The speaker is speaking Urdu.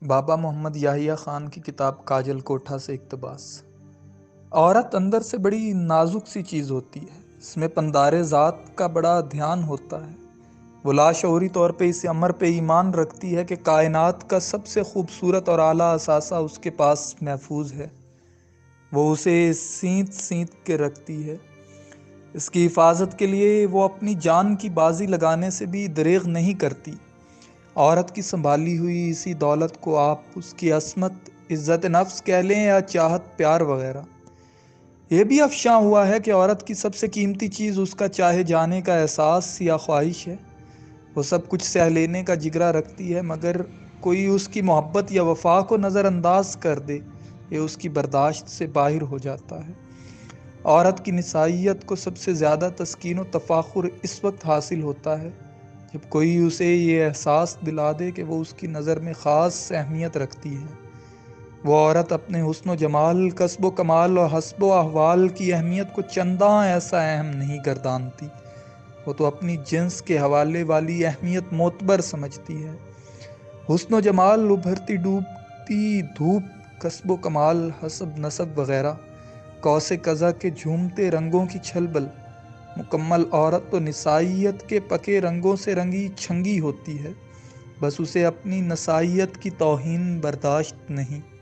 بابا محمد یحییٰ خان کی کتاب کاجل کوٹھا سے اقتباس۔ عورت اندر سے بڑی نازک سی چیز ہوتی ہے، اس میں پندارے ذات کا بڑا دھیان ہوتا ہے۔ وہ لاشعوری طور پہ اس امر پہ ایمان رکھتی ہے کہ کائنات کا سب سے خوبصورت اور اعلیٰ اثاثہ اس کے پاس محفوظ ہے۔ وہ اسے سینت سینت کے رکھتی ہے۔ اس کی حفاظت کے لیے وہ اپنی جان کی بازی لگانے سے بھی دریغ نہیں کرتی۔ عورت کی سنبھالی ہوئی اسی دولت کو آپ اس کی عصمت، عزت نفس کہہ لیں یا چاہت پیار وغیرہ۔ یہ بھی افشاں ہوا ہے کہ عورت کی سب سے قیمتی چیز اس کا چاہے جانے کا احساس یا خواہش ہے۔ وہ سب کچھ سہ لینے کا جگرا رکھتی ہے، مگر کوئی اس کی محبت یا وفا کو نظر انداز کر دے، یہ اس کی برداشت سے باہر ہو جاتا ہے۔ عورت کی نسائیت کو سب سے زیادہ تسکین و تفاخر اس وقت حاصل ہوتا ہے جب کوئی اسے یہ احساس دلا دے کہ وہ اس کی نظر میں خاص اہمیت رکھتی ہے۔ وہ عورت اپنے حسن و جمال، کسب و کمال اور حسب و احوال کی اہمیت کو چنداں ایسا اہم نہیں گردانتی۔ وہ تو اپنی جنس کے حوالے والی اہمیت معتبر سمجھتی ہے۔ حسن و جمال، ابھرتی ڈوبتی دھوپ، کسب و کمال، حسب نسب وغیرہ، قوس قزح کے جھومتے رنگوں کی چھلبل، مکمل عورت تو نسائیت کے پکے رنگوں سے رنگی چھنگی ہوتی ہے، بس اسے اپنی نسائیت کی توہین برداشت نہیں۔